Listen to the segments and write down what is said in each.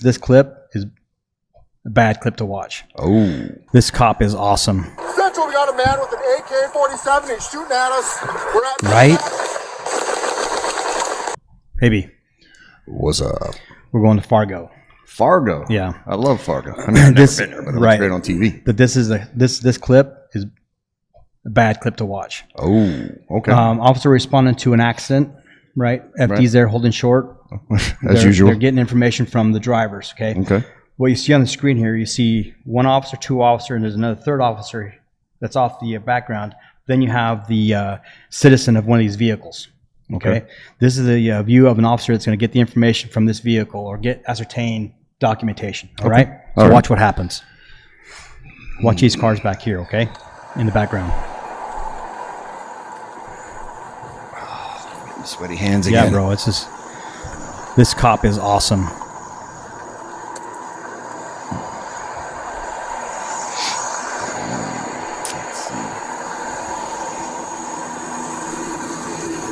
This clip is a bad clip to watch. Oh. This cop is awesome. Central, we got a man with an AK-47. He's shooting at us. We're at right? Baby. What's up? We're going to Fargo. Fargo? Yeah. I love Fargo. I mean, I've never been there, but it looks great on TV. But this is this clip is a bad clip to watch. Oh, okay. Officer responding to an accident, right? FD's there holding short. As usual. They're getting information from the drivers, okay? Okay. What you see on the screen here, you see one officer, two officer, and there's another third officer that's off the background. Then you have the citizen of one of these vehicles. Okay. This is a view of an officer that's going to get the information from this vehicle or ascertain documentation. All right. So watch what happens. Watch these cars back here. Okay, in the background. Oh, sweaty hands again. Yeah, bro. It's just this cop is awesome.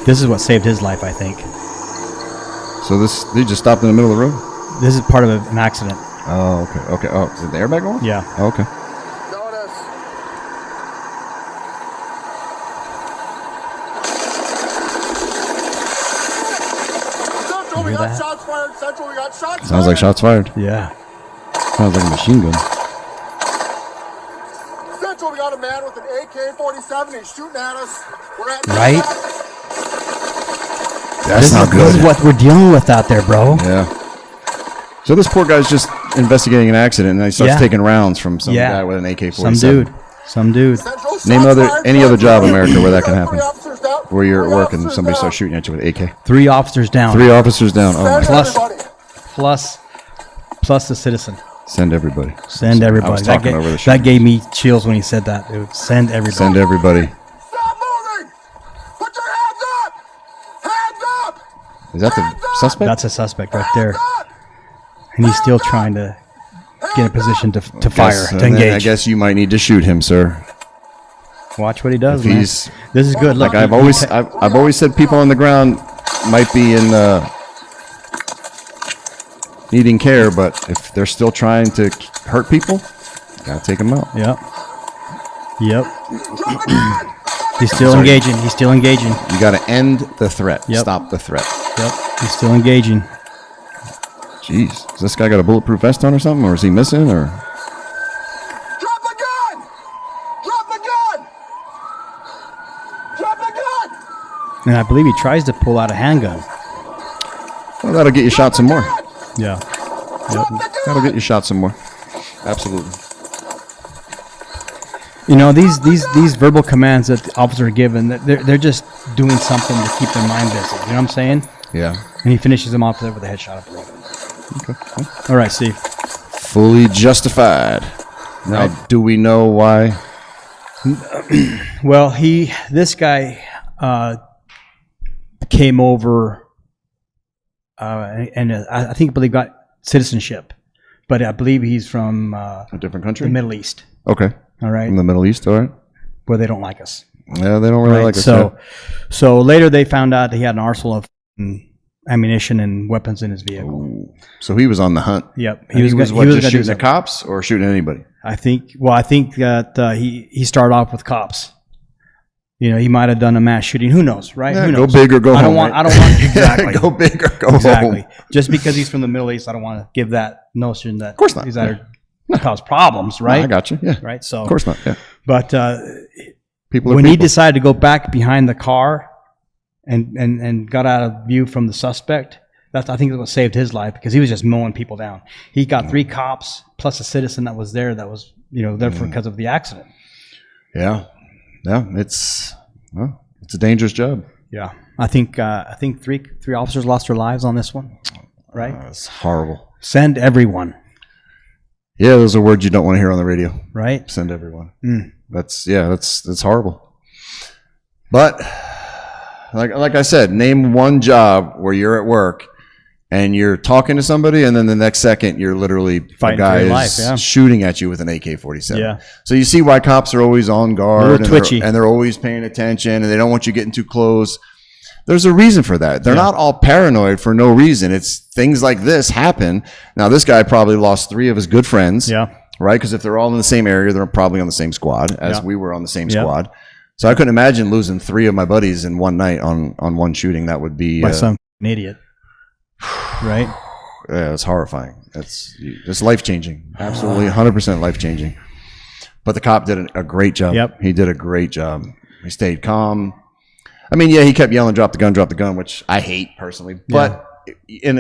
This is what saved his life, I think. So they just stopped in the middle of the road? This is part of an accident. Oh, okay. Okay. Oh, is it the airbag going? Yeah. Oh, okay. Central, we got shots fired. Central, we got shots fired. Sounds like shots fired. Yeah. Sounds like a machine gun. Central, we got a man with an AK-47. He's shooting at us. We're at right? That's not good. This is what we're dealing with out there, bro. Yeah. So this poor guy's just investigating an accident, and he starts taking rounds from some guy with an AK-47. Some dude. Name any other job in America where that can happen. Where you're at work and somebody starts shooting at you with an AK. 3 officers down. 3 officers down. Oh, plus the citizen. Send everybody. Send everybody. I was talking over the that gave me chills when he said that. It would send everybody. Send everybody. Stop moving! Put your hands up! Hands up! Is that the suspect? That's a suspect right there. And he's still trying to get in a position to fire, to engage. I guess you might need to shoot him, sir. Watch what he does, man. This is good. Like Look, I've always said, people on the ground might be in needing care, but if they're still trying to hurt people, you gotta take them out. Yep. He's still engaging. He's still engaging. You gotta end the threat. Yep. Stop the threat. Yep. He's still engaging. Jeez, has this guy got a bulletproof vest on or something, or is he missing, or? Drop the gun! Drop the gun! Drop the gun! And I believe he tries to pull out a handgun. Well, that'll get you shot some more. Yeah. Yep. That'll get you shot some more. Absolutely. You know, these verbal commands that the officers are given, they're just doing something to keep their mind busy. You know what I'm saying? Yeah. And he finishes them off there with a headshot, I believe. Okay. All right, Steve. Fully justified. Now, do we know why? Well, this guy came over, and I believe got citizenship, but I believe he's from a different country, the Middle East. Okay. All right. From the Middle East, all right. Where they don't like us. Yeah, they don't really like us. So later they found out that he had an arsenal of ammunition and weapons in his vehicle. Ooh. So he was on the hunt. Yep. He was just shooting at cops or shooting at anybody? I think that he started off with cops. You know, he might have done a mass shooting. Who knows, right? Yeah, Who knows? Go big or go home. I don't want exactly. Go big or go home. Just because he's from the Middle East, I don't want to give that notion that of course not. He's cause problems, right? No, I got you. Yeah. Right. So of course not. Yeah. But when he decided to go back behind the car and got out of view from the suspect, I think that's what saved his life, because he was just mowing people down. He got 3 cops plus a citizen that was there there because of the accident. Yeah. Yeah. It's a dangerous job. Yeah. I think 3 officers lost their lives on this one. Right. It's horrible. Send everyone. Yeah, those are words you don't want to hear on the radio. Right. Send everyone. That's horrible. But like I said, name one job where you're at work and you're talking to somebody, and then the next second you're literally fighting for your life, shooting at you with an AK-47. Yeah. So you see why cops are always on guard, twitchy, and they're always paying attention, and they don't want you getting too close. There's a reason for that. They're not all paranoid for no reason. It's things like this happen. Now, this guy probably lost 3 of his good friends. Yeah. Right? Because if they're all in the same area, they're probably on the same squad as we were on the same squad. So I couldn't imagine losing 3 of my buddies in one night on one shooting. That would be by some idiot. Right? Yeah, it's horrifying. It's life changing. Absolutely 100% life changing. But the cop did a great job. Yep. He did a great job. He stayed calm. I mean, yeah, he kept yelling, drop the gun, which I hate personally. But you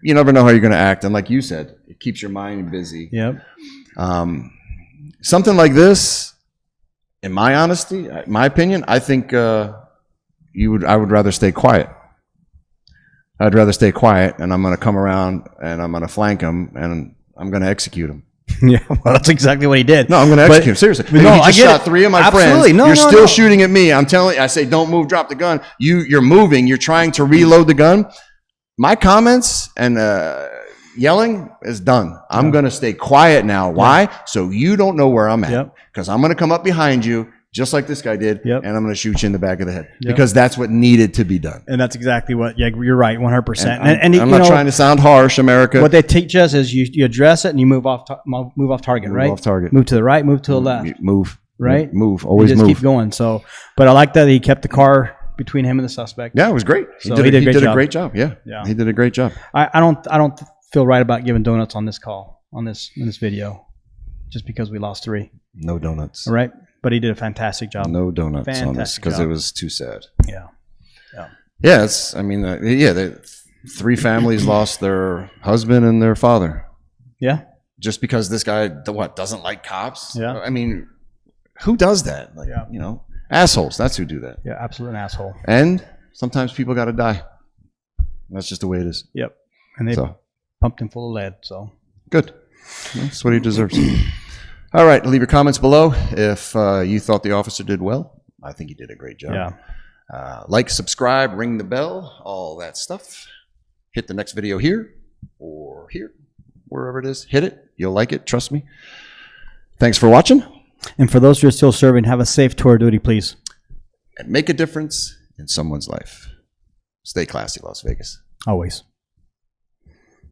never know how you're going to act. And like you said, it keeps your mind busy. Yep. Something like this, in my honesty, my opinion, I think I would rather stay quiet. I'd rather stay quiet, and I'm going to come around and I'm going to flank him and I'm going to execute him. Yeah, well, that's exactly what he did. No, I'm going to execute him. Seriously. No, I I just get shot it. 3 of my Absolutely. friends. No, You're no, still no. shooting at me. I'm telling you, I say, don't move, drop the gun. You're moving. You're trying to reload the gun. My comments and yelling is done. I'm going to stay quiet now. Why? So you don't know where I'm at. Because I'm going to come up behind you, just like this guy did, and I'm going to shoot you in the back of the head. Because that's what needed to be done. And that's exactly what, you're right, 100%. And I'm not trying to sound harsh, America. What they teach us is you address it and you move off target, right? Move off target. Move to the right, move to the left. Move. Right? Move. Always just move. keep going. So, but I like that he kept the car between him and the suspect. Yeah, it was great. He did a great job. Yeah. He did a great job. I don't feel right about giving donuts on this call, in this video, just because we lost 3. No donuts. All right? But he did a fantastic job. No donuts on this because it was too sad. Yeah. Yeah, the 3 families lost their husband and their father. Yeah. Just because this guy, doesn't like cops? Yeah. I mean, who does that? Assholes. That's who do that. Yeah, absolute asshole. And sometimes people got to die. That's just the way it is. Yep. And they pumped him full of lead, so. Good. That's what he deserves. All right, leave your comments below if you thought the officer did well. I think he did a great job. Yeah. Like, subscribe, ring the bell, all that stuff. Hit the next video here or here, wherever it is. Hit it. You'll like it. Trust me. Thanks for watching. And for those who are still serving, have a safe tour of duty, please. And make a difference in someone's life. Stay classy, Las Vegas. Always.